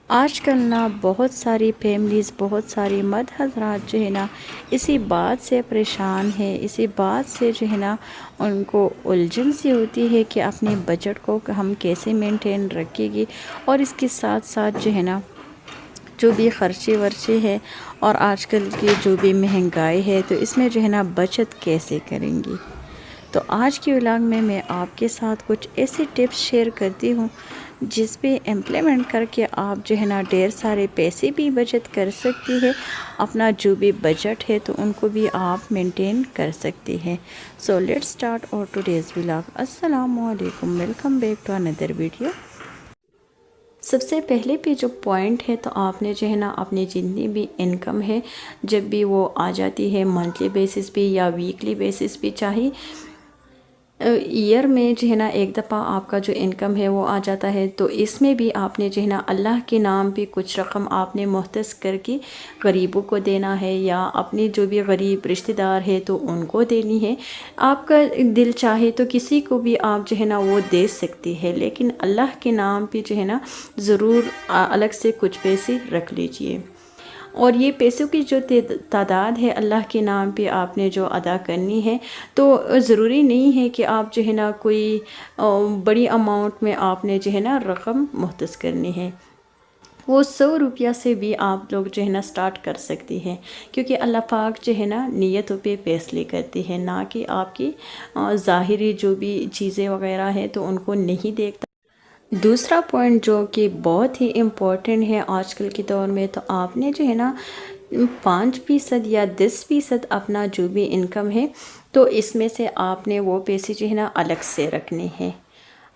آج کل نا بہت ساری فیملیز، بہت ساری مرد حضرات جو ہے نا اسی بات سے پریشان ہے، اسی بات سے جو ہے نا ان کو الجھن سی ہوتی ہے کہ اپنے بجٹ کو ہم کیسے مینٹین رکھے گی، اور اس کے ساتھ ساتھ جو ہے نا جو بھی خرچے ورچے ہے اور آج کل کی جو بھی مہنگائی ہے تو اس میں جو ہے نا بچت کیسے کریں گی۔ تو آج کی ولاگ میں آپ کے ساتھ کچھ ایسے ٹپس شیئر کرتی ہوں جس پہ امپلیمنٹ کر کے آپ جو ہے نا ڈھیر سارے پیسے بھی بچت کر سکتی ہے، اپنا جو بھی بجٹ ہے تو ان کو بھی آپ مینٹین کر سکتی ہیں۔ سو لیٹ سٹارٹ اور ٹوڈیز ولاگ۔ السلام علیکم، welcome back to another video. سب سے پہلے پہ جو پوائنٹ ہے تو آپ نے جو ہے نا اپنی جتنی بھی انکم ہے جب بھی وہ آ جاتی ہے منتھلی بیسس پہ یا ویکلی بیسس پہ، چاہے ایئر میں جو ہے نا ایک دفعہ آپ کا جو انکم ہے وہ آ جاتا ہے، تو اس میں بھی آپ نے جو ہے نا اللہ کے نام پہ کچھ رقم آپ نے مختص کر کے غریبوں کو دینا ہے، یا اپنے جو بھی غریب رشتہ دار ہے تو ان کو دینی ہے۔ آپ کا دل چاہے تو کسی کو بھی آپ جو ہے نا وہ دے سکتی ہے، لیکن اللہ کے نام پہ جو ہے نا ضرور الگ سے کچھ پیسے رکھ لیجئے۔ اور یہ پیسوں کی جو تعداد ہے اللہ کے نام پہ آپ نے جو ادا کرنی ہے، تو ضروری نہیں ہے کہ آپ جو ہے نا کوئی بڑی اماؤنٹ میں آپ نے جو ہے نا رقم مختص کرنی ہے۔ وہ 100 روپیہ سے بھی آپ لوگ جو ہے نا سٹارٹ کر سکتی ہیں، کیونکہ اللہ پاک جو ہے نا نیتوں پہ فیصلے کرتے ہیں، نہ کہ آپ کی ظاہری جو بھی چیزیں وغیرہ ہیں تو ان کو نہیں دیکھتا۔ دوسرا پوائنٹ جو کہ بہت ہی امپورٹنٹ ہے آج کل کے دور میں، تو آپ نے جو ہے نا 5% یا 10% اپنا جو بھی انکم ہے تو اس میں سے آپ نے وہ پیسے جو ہے نا الگ سے رکھنے ہیں۔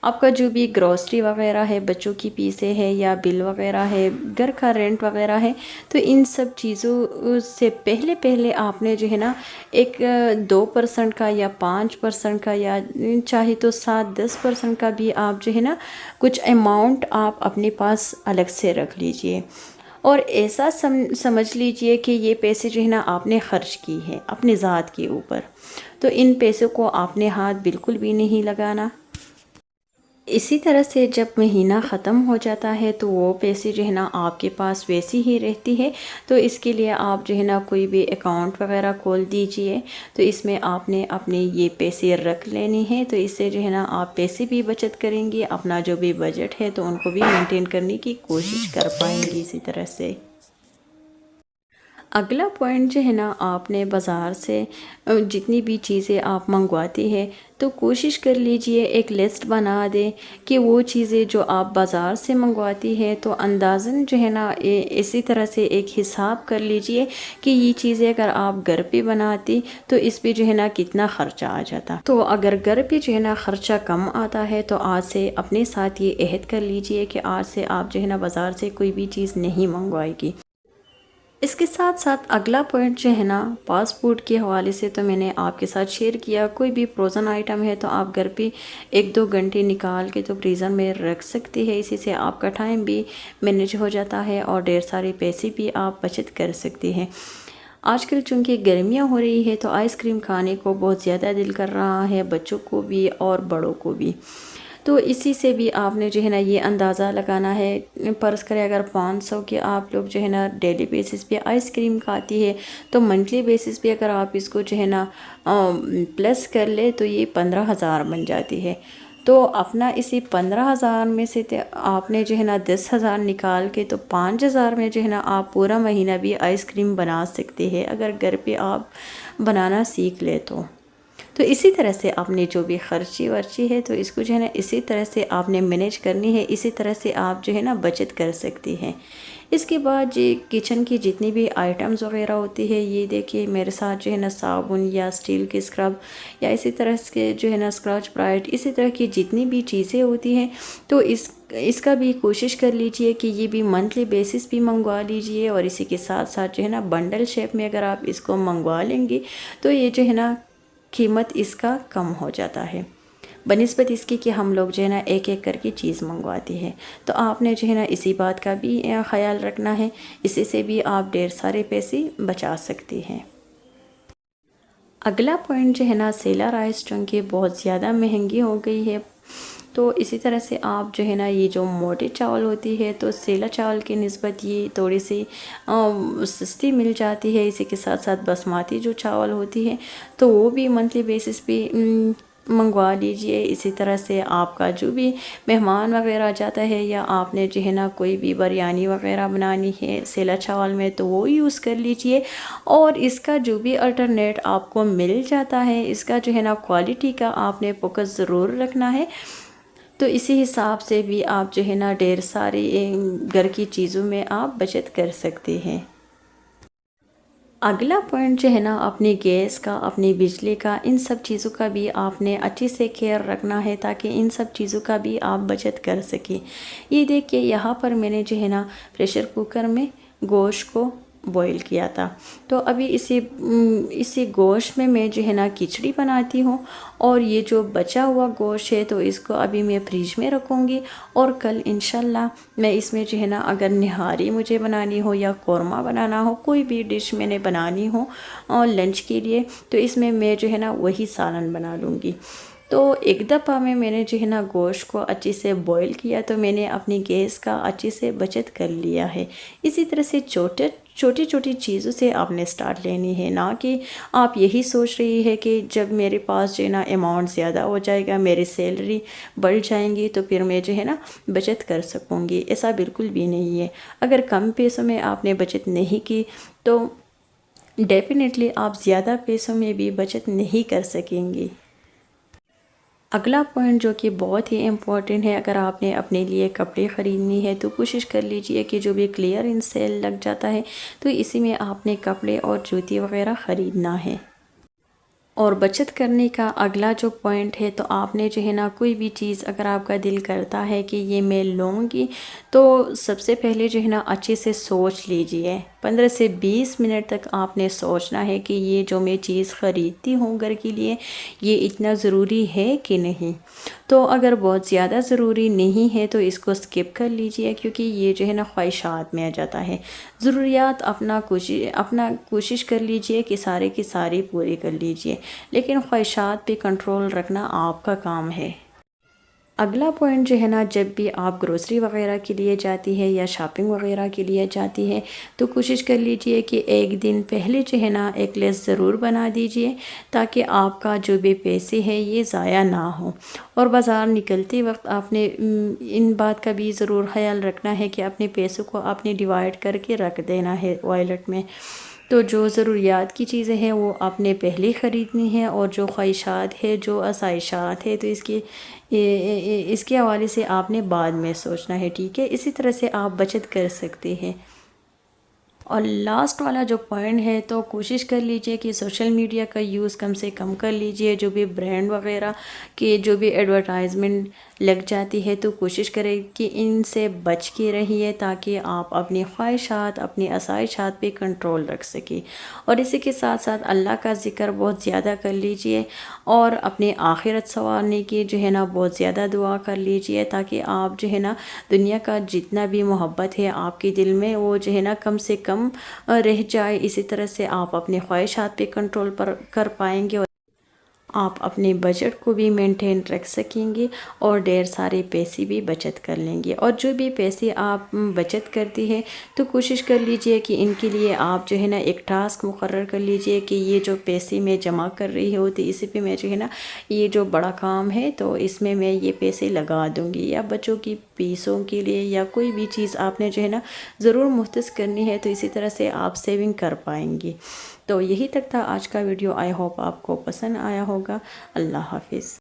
آپ کا جو بھی گروسری وغیرہ ہے، بچوں کی فیسیں ہے یا بل وغیرہ ہے، گھر کا رینٹ وغیرہ ہے، تو ان سب چیزوں سے پہلے آپ نے جو ہے نا ایک 2% کا یا 5% کا یا چاہے تو 7-10% کا بھی آپ جو ہے نا کچھ اماؤنٹ آپ اپنے پاس الگ سے رکھ لیجئے، اور ایسا سمجھ لیجئے کہ یہ پیسے جو ہے نا آپ نے خرچ کی ہے اپنے ذات کے اوپر، تو ان پیسوں کو آپ نے ہاتھ بالکل بھی نہیں لگانا۔ اسی طرح سے جب مہینہ ختم ہو جاتا ہے تو وہ پیسے جو ہے نا آپ کے پاس ویسی ہی رہتی ہے، تو اس کے لیے آپ جو ہے نا کوئی بھی اکاؤنٹ وغیرہ کھول دیجئے، تو اس میں آپ نے اپنے یہ پیسے رکھ لینے ہیں، تو اس سے جو ہے نا آپ پیسے بھی بچت کریں گے، اپنا جو بھی بجٹ ہے تو ان کو بھی مینٹین کرنے کی کوشش کر پائیں گے اسی طرح سے۔ اگلا پوائنٹ جو ہے نا، آپ نے بازار سے جتنی بھی چیزیں آپ منگواتی ہیں تو کوشش کر لیجئے ایک لسٹ بنا دیں کہ وہ چیزیں جو آپ بازار سے منگواتی ہیں تو اندازاً جو ہے نا اسی طرح سے ایک حساب کر لیجئے کہ یہ چیزیں اگر آپ گھر پہ بناتی تو اس پہ جو ہے نا کتنا خرچہ آ جاتا۔ تو اگر گھر پہ جو ہے نا خرچہ کم آتا ہے تو آج سے اپنے ساتھ یہ عہد کر لیجئے کہ آج سے آپ جو ہے نا بازار سے کوئی بھی چیز نہیں منگوائے گی۔ اس کے ساتھ ساتھ اگلا پوائنٹ جو ہے نا فاسٹ فوڈ کے حوالے سے تو میں نے آپ کے ساتھ شیئر کیا، کوئی بھی فروزن آئٹم ہے تو آپ گھر پہ 1-2 گھنٹے نکال کے تو فریزر میں رکھ سکتے ہیں، اسی سے آپ کا ٹائم بھی مینیج ہو جاتا ہے اور ڈھیر سارے پیسے بھی آپ بچت کر سکتے ہیں۔ آج کل چونکہ گرمیاں ہو رہی ہے تو آئس کریم کھانے کو بہت زیادہ دل کر رہا ہے، بچوں کو بھی اور بڑوں کو بھی، تو اسی سے بھی آپ نے جو ہے نا یہ اندازہ لگانا ہے۔ فرض کرے اگر 500 کے آپ لوگ جو ہے نا ڈیلی بیسس پہ آئس کریم کھاتی ہے تو منتھلی بیسس پہ اگر آپ اس کو جو ہے نا پلس کر لے تو یہ 15,000 بن جاتی ہے۔ تو اپنا اسی 15,000 میں سے آپ نے جو ہے نا 10,000 نکال کے تو 5,000 میں جو ہے نا آپ پورا مہینہ بھی آئس کریم بنا سکتے ہیں اگر گھر پہ آپ بنانا سیکھ لے تو اسی طرح سے آپ نے جو بھی خرچی ورچی ہے تو اس کو جو ہے نا اسی طرح سے آپ نے مینیج کرنی ہے، اسی طرح سے آپ جو ہے نا بچت کر سکتی ہیں۔ اس کے بعد جی کچن کی جتنی بھی آئٹمز وغیرہ ہوتی ہے، یہ دیکھیے میرے ساتھ جو ہے نا صابن یا اسٹیل کی اسکرب یا اسی طرح کے جو ہے نا اسکراچ برائٹ، اسی طرح کی جتنی بھی چیزیں ہوتی ہیں تو اس کا بھی کوشش کر لیجئے کہ یہ بھی منتھلی بیسس بھی منگوا لیجئے، اور اسی کے ساتھ ساتھ جو ہے نا بنڈل شیپ میں اگر آپ اس کو منگوا لیں گے تو یہ جو ہے نا قیمت اس کا کم ہو جاتا ہے بنسبت اس کی کہ ہم لوگ جو ہے نا ایک ایک کر کے چیز منگواتی ہیں۔ تو آپ نے جو ہے نا اسی بات کا بھی خیال رکھنا ہے، اسی سے بھی آپ ڈھیر سارے پیسے بچا سکتی ہیں۔ اگلا پوائنٹ جو ہے نا سیلا رائس چونکہ بہت زیادہ مہنگی ہو گئی ہے تو اسی طرح سے آپ جو ہے نا یہ جو موٹے چاول ہوتی ہے تو سیلا چاول کی نسبت یہ تھوڑی سی سستی مل جاتی ہے. اسی کے ساتھ ساتھ بسماتی جو چاول ہوتی ہے تو وہ بھی منتھلی بیسس پہ منگوا لیجئے. اسی طرح سے آپ کا جو بھی مہمان وغیرہ جاتا ہے یا آپ نے جو ہے نا کوئی بھی بریانی وغیرہ بنانی ہے سیلا چاول میں تو وہ یوز کر لیجئے. اور اس کا جو بھی الٹرنیٹ آپ کو مل جاتا ہے اس کا جو ہے نا کوالٹی کا آپ نے فوکس ضرور رکھنا ہے. تو اسی حساب سے بھی آپ جو ہے نا ڈھیر ساری گھر کی چیزوں میں آپ بچت کر سکتے ہیں. اگلا پوائنٹ جو ہے نا اپنی گیس کا، اپنی بجلی کا، ان سب چیزوں کا بھی آپ نے اچھی سے کیئر رکھنا ہے تاکہ ان سب چیزوں کا بھی آپ بچت کر سکیں. یہ دیکھیے یہاں پر میں نے جو ہے نا پریشر کوکر میں گوشت کو بوائل کیا تھا. تو ابھی اسی گوشت میں جو ہے نا کھچڑی بناتی ہوں. اور یہ جو بچا ہوا گوشت ہے تو اس کو ابھی میں فریج میں رکھوں گی اور کل انشاءاللہ میں اس میں جو ہے نا اگر نہاری مجھے بنانی ہو یا قورمہ بنانا ہو، کوئی بھی ڈش میں نے بنانی ہو اور لنچ کے لیے تو اس میں جو ہے نا وہی سالن بنا لوں گی. تو ایک دفعہ میں نے جو ہے نا گوشت کو اچھے سے بوائل کیا تو میں نے اپنی گیس کا اچھے سے بچت کر لیا ہے. اسی طرح سے چھوٹی چھوٹی چیزوں سے آپ نے سٹارٹ لینی ہے، نہ کہ آپ یہی سوچ رہی ہے کہ جب میرے پاس جو ہے نا اماؤنٹ زیادہ ہو جائے گا، میری سیلری بڑھ جائیں گی تو پھر میں جو ہے نا بچت کر سکوں گی. ایسا بالکل بھی نہیں ہے. اگر کم پیسوں میں آپ نے بچت نہیں کی تو ڈیفینیٹلی آپ زیادہ پیسوں میں بھی بچت نہیں کر سکیں گی. اگلا پوائنٹ جو کہ بہت ہی امپورٹنٹ ہے، اگر آپ نے اپنے لیے کپڑے خریدنی ہے تو کوشش کر لیجئے کہ جو بھی کلیئرنس سیل لگ جاتا ہے تو اسی میں آپ نے کپڑے اور جوتی وغیرہ خریدنا ہے. اور بچت کرنے کا اگلا جو پوائنٹ ہے تو آپ نے جو ہے نا کوئی بھی چیز اگر آپ کا دل کرتا ہے کہ یہ میں لوں گی تو سب سے پہلے جو ہے نا اچھے سے سوچ لیجئے. 15 سے 20 منٹ تک آپ نے سوچنا ہے کہ یہ جو میں چیز خریدتی ہوں گھر کے لیے یہ اتنا ضروری ہے کہ نہیں. تو اگر بہت زیادہ ضروری نہیں ہے تو اس کو سکپ کر لیجئے، کیونکہ یہ جو ہے نا خواہشات میں آ جاتا ہے. ضروریات اپنا کوشش کر لیجئے کہ سارے کی ساری پوری کر لیجئے، لیکن خواہشات پہ کنٹرول رکھنا آپ کا کام ہے. اگلا پوائنٹ جو ہے نا جب بھی آپ گروسری وغیرہ کے لیے جاتی ہے یا شاپنگ وغیرہ کے لیے جاتی ہے تو کوشش کر لیجئے کہ ایک دن پہلے جو ہے نا ایک لسٹ ضرور بنا دیجئے تاکہ آپ کا جو بھی پیسے ہے یہ ضائع نہ ہو. اور بازار نکلتے وقت آپ نے ان بات کا بھی ضرور خیال رکھنا ہے کہ اپنے پیسوں کو آپ نے ڈیوائڈ کر کے رکھ دینا ہے والیٹ میں. تو جو ضروریات کی چیزیں ہیں وہ آپ نے پہلے خریدنی ہے اور جو خواہشات ہے، جو آسائشات ہے تو اس کے حوالے سے آپ نے بعد میں سوچنا ہے. ٹھیک ہے، اسی طرح سے آپ بچت کر سکتے ہیں. اور لاسٹ والا جو پوائنٹ ہے تو کوشش کر لیجئے کہ سوشل میڈیا کا یوز کم سے کم کر لیجئے. جو بھی برانڈ وغیرہ کے جو بھی ایڈورٹائزمنٹ لگ جاتی ہے تو کوشش کریں کہ ان سے بچ کے رہیے تاکہ آپ اپنی خواہشات، اپنی آسائشات پہ کنٹرول رکھ سکیں. اور اسی کے ساتھ ساتھ اللہ کا ذکر بہت زیادہ کر لیجئے اور اپنے آخرت سنوارنے کی جو ہے نا بہت زیادہ دعا کر لیجئے تاکہ آپ جو ہے نا دنیا کا جتنا بھی محبت ہے آپ کے دل میں وہ جو ہے نا کم سے کم رہ جائے. اسی طرح سے آپ اپنے خواہشات پہ کنٹرول کر پائیں گے اور آپ اپنے بجٹ کو بھی مینٹین رکھ سکیں گے اور ڈھیر سارے پیسے بھی بچت کر لیں گے. اور جو بھی پیسے آپ بچت کرتی ہے تو کوشش کر لیجئے کہ ان کے لیے آپ جو ہے نا ایک ٹاسک مقرر کر لیجئے کہ یہ جو پیسے میں جمع کر رہی ہوتی اسی پہ میں جو ہے نا یہ جو بڑا کام ہے تو اس میں یہ پیسے لگا دوں گی، یا بچوں کی فیسوں کے لیے یا کوئی بھی چیز آپ نے جو ہے نا ضرور مختص کرنی ہے تو اسی طرح سے آپ سیونگ کر پائیں گی. تو یہی تک تھا آج کا ویڈیو. آئی ہوپ آپ کو پسند آیا ہوگا. اللہ حافظ.